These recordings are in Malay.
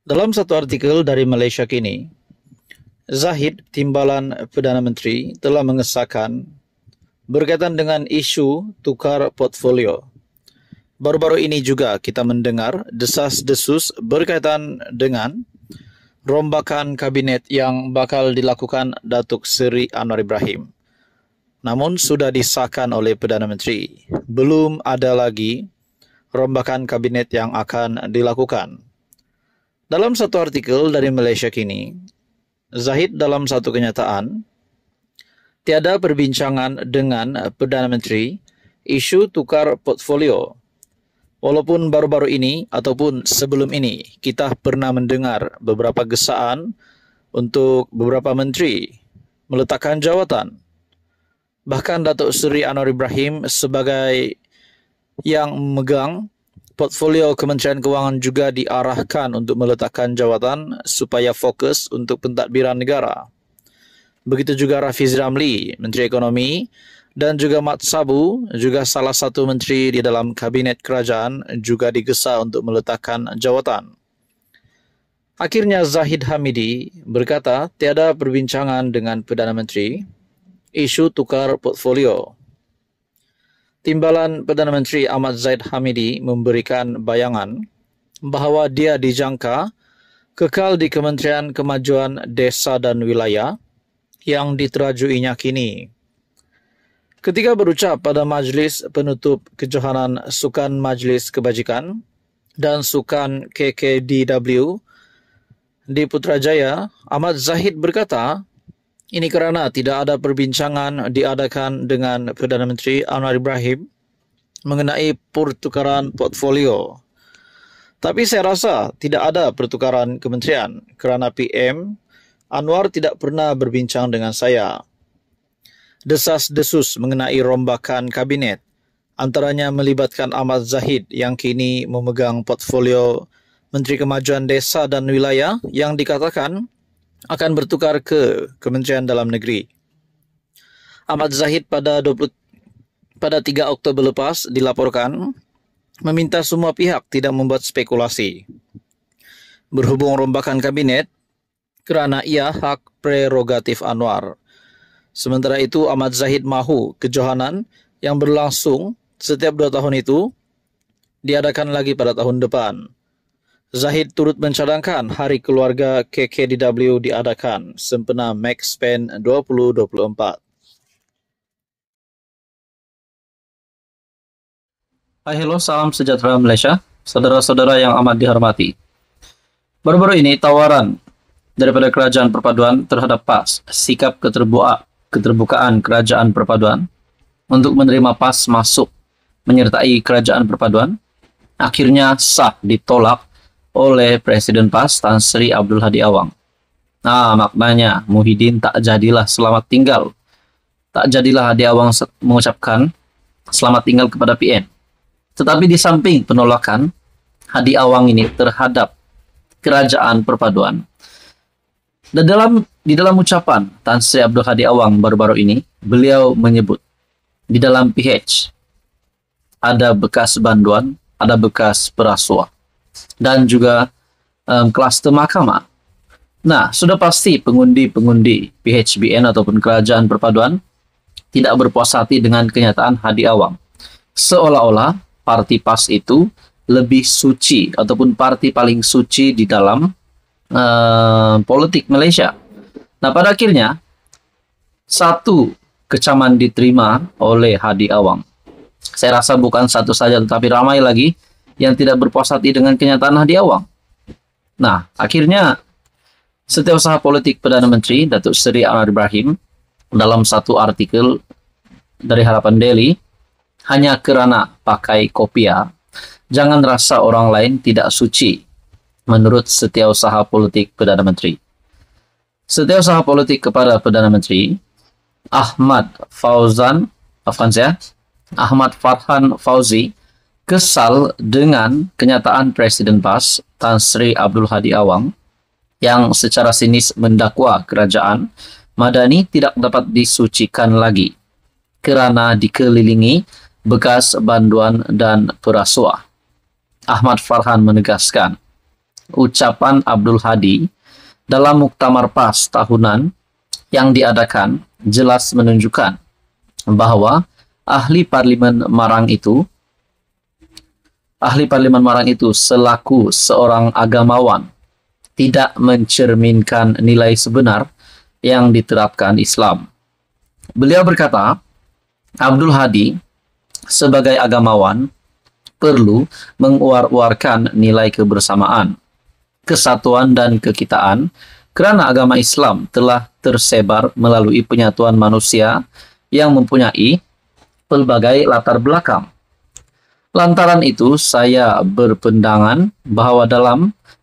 Dalam satu artikel dari Malaysia Kini, Zahid, Timbalan Perdana Menteri, telah mengesahkan berkaitan dengan isu tukar portfolio. Baru-baru ini juga kita mendengar desas-desus berkaitan dengan rombakan kabinet yang bakal dilakukan Datuk Seri Anwar Ibrahim. Namun sudah disahkan oleh Perdana Menteri. Belum ada lagi rombakan kabinet yang akan dilakukan. Dalam satu artikel dari Malaysia Kini, Zahid dalam satu kenyataan, tiada perbincangan dengan Perdana Menteri isu tukar portfolio. Walaupun baru-baru ini ataupun sebelum ini kita pernah mendengar beberapa gesaan untuk beberapa menteri meletakkan jawatan. Bahkan Datuk Seri Anwar Ibrahim sebagai yang memegang portfolio Kementerian Kewangan juga diarahkan untuk meletakkan jawatan supaya fokus untuk pentadbiran negara. Begitu juga Rafiz Ramli, Menteri Ekonomi, dan juga Mat Sabu, juga salah satu menteri di dalam kabinet kerajaan juga digesa untuk meletakkan jawatan. Akhirnya Zahid Hamidi berkata tiada perbincangan dengan Perdana Menteri isu tukar portfolio. Timbalan Perdana Menteri Ahmad Zahid Hamidi memberikan bayangan bahawa dia dijangka kekal di Kementerian Kemajuan Desa dan Wilayah yang diterajuinya kini. Ketika berucap pada Majlis Penutup Kejohanan Sukan Majlis Kebajikan dan Sukan KKDW di Putrajaya, Ahmad Zahid berkata, ini kerana tidak ada perbincangan diadakan dengan Perdana Menteri Anwar Ibrahim mengenai pertukaran portfolio. Tapi saya rasa tidak ada pertukaran kementerian kerana PM Anwar tidak pernah berbincang dengan saya. Desas-desus mengenai rombakan kabinet antaranya melibatkan Ahmad Zahid yang kini memegang portfolio Menteri Kemajuan Desa dan Wilayah yang dikatakan akan bertukar ke Kementerian Dalam Negeri. Ahmad Zahid pada 3 Oktober lepas dilaporkan meminta semua pihak tidak membuat spekulasi berhubung rombakan kabinet kerana ia hak prerogatif Anwar. Sementara itu Ahmad Zahid mahu kejohanan yang berlangsung setiap 2 tahun itu diadakan lagi pada tahun depan. Zahid turut mencadangkan Hari Keluarga KKDW diadakan sempena MaxPen 2024. Hai, hello, salam sejahtera Malaysia, saudara-saudara yang amat dihormati. Baru-baru ini tawaran daripada Kerajaan Perpaduan terhadap PAS, sikap keterbukaan Kerajaan Perpaduan untuk menerima PAS masuk menyertai Kerajaan Perpaduan, akhirnya sah ditolak oleh Presiden PAS Tan Sri Abdul Hadi Awang. Maknanya Muhyiddin tak jadilah selamat tinggal. Tak jadilah Hadi Awang mengucapkan selamat tinggal kepada PN. Tetapi di samping penolakan Hadi Awang ini terhadap Kerajaan Perpaduan, dan di dalam ucapan Tan Sri Abdul Hadi Awang baru-baru ini, beliau menyebut di dalam PH ada bekas banduan, ada bekas perasuah, dan juga kluster mahkamah. Nah, sudah pasti pengundi-pengundi PHBN ataupun Kerajaan Perpaduan tidak berpuas hati dengan kenyataan Hadi Awang. Seolah-olah parti PAS itu lebih suci ataupun parti paling suci di dalam politik Malaysia. Nah, pada akhirnya satu kecaman diterima oleh Hadi Awang. Saya rasa bukan satu saja tetapi ramai lagi yang tidak berpuas hati dengan kenyataan Hadi Awang. Nah, akhirnya Setiausaha Politik Perdana Menteri Datuk Seri Anwar Ibrahim dalam satu artikel dari Harapan Daily, hanya kerana pakai kopiah, jangan rasa orang lain tidak suci, menurut Setiausaha Politik Perdana Menteri. Setiausaha Politik kepada Perdana Menteri Ahmad Farhan Fauzi kesal dengan kenyataan Presiden PAS Tan Sri Abdul Hadi Awang yang secara sinis mendakwa kerajaan Madani tidak dapat disucikan lagi kerana dikelilingi bekas banduan dan perasuah. Ahmad Farhan menegaskan, ucapan Abdul Hadi dalam Muktamar PAS tahunan yang diadakan jelas menunjukkan bahawa ahli Parlimen Marang itu selaku seorang agamawan tidak mencerminkan nilai sebenar yang diterapkan Islam. Beliau berkata, Abdul Hadi sebagai agamawan perlu menguar-uarkan nilai kebersamaan, kesatuan dan kekitaan kerana agama Islam telah tersebar melalui penyatuan manusia yang mempunyai pelbagai latar belakang. Lantaran itu, saya berpandangan bahawa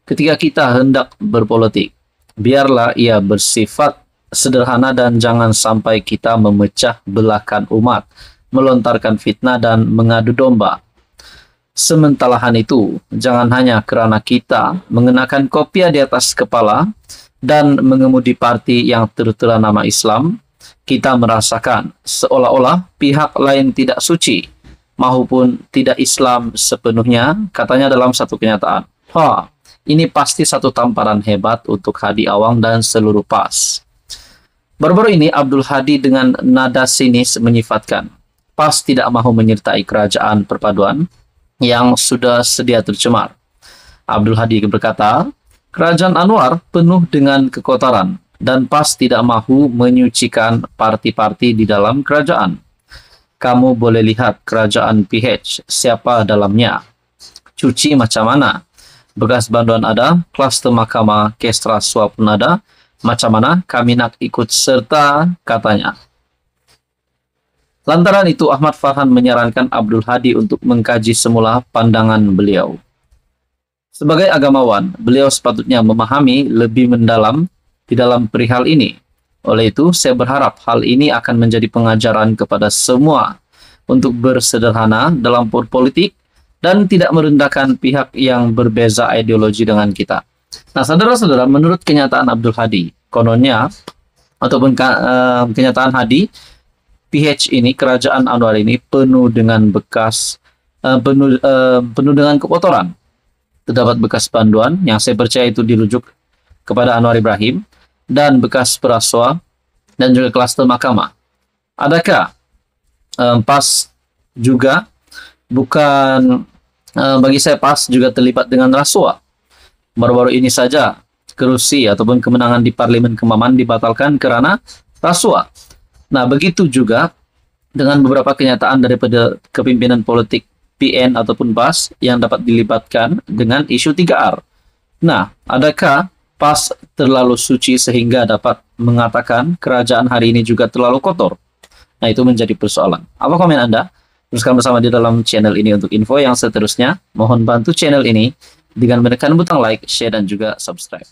ketika kita hendak berpolitik, biarlah ia bersifat sederhana dan jangan sampai kita memecah belahkan umat, melontarkan fitnah dan mengadu domba. Sementalahan itu, jangan hanya kerana kita mengenakan kopiah di atas kepala dan mengemudi parti yang tertera nama Islam, kita merasakan seolah-olah pihak lain tidak suci maupun tidak Islam sepenuhnya, katanya dalam satu kenyataan. Ini pasti satu tamparan hebat untuk Hadi Awang dan seluruh PAS. Baru-baru ini Abdul Hadi dengan nada sinis menyifatkan PAS tidak mahu menyertai kerajaan perpaduan yang sudah sedia tercemar. Abdul Hadi berkata, Kerajaan Anwar penuh dengan kekotoran dan PAS tidak mahu menyucikan parti-parti di dalam kerajaan. Kamu boleh lihat kerajaan PH, siapa dalamnya. Cuci macam mana? Bekas banduan ada, kluster mahkamah, kestra suap pun ada. Macam mana kami nak ikut serta, katanya. Lantaran itu, Ahmad Farhan menyarankan Abdul Hadi untuk mengkaji semula pandangan beliau. Sebagai agamawan, beliau sepatutnya memahami lebih mendalam di dalam perihal ini. Oleh itu, saya berharap hal ini akan menjadi pengajaran kepada semua untuk bersederhana dalam berpolitik dan tidak merendahkan pihak yang berbeza ideologi dengan kita. Nah, saudara-saudara, menurut kenyataan Abdul Hadi, kononnya, ataupun kenyataan Hadi, PH ini, Kerajaan Anwar ini penuh dengan penuh dengan kekotoran. Terdapat bekas banduan yang saya percaya itu dirujuk kepada Anwar Ibrahim dan bekas perasuah dan juga kluster mahkamah. Adakah PAS juga bagi saya PAS juga terlibat dengan rasuah? Baru-baru ini saja kerusi ataupun kemenangan di Parlimen Kemaman dibatalkan kerana rasuah. Nah, begitu juga dengan beberapa kenyataan daripada kepimpinan politik PN ataupun PAS yang dapat dilibatkan dengan isu 3R. Nah, adakah PAS terlalu suci sehingga dapat mengatakan kerajaan hari ini juga terlalu kotor? Nah, itu menjadi persoalan. Apa komen Anda? Teruskan bersama di dalam channel ini untuk info yang seterusnya. Mohon bantu channel ini dengan menekan butang like, share, dan juga subscribe.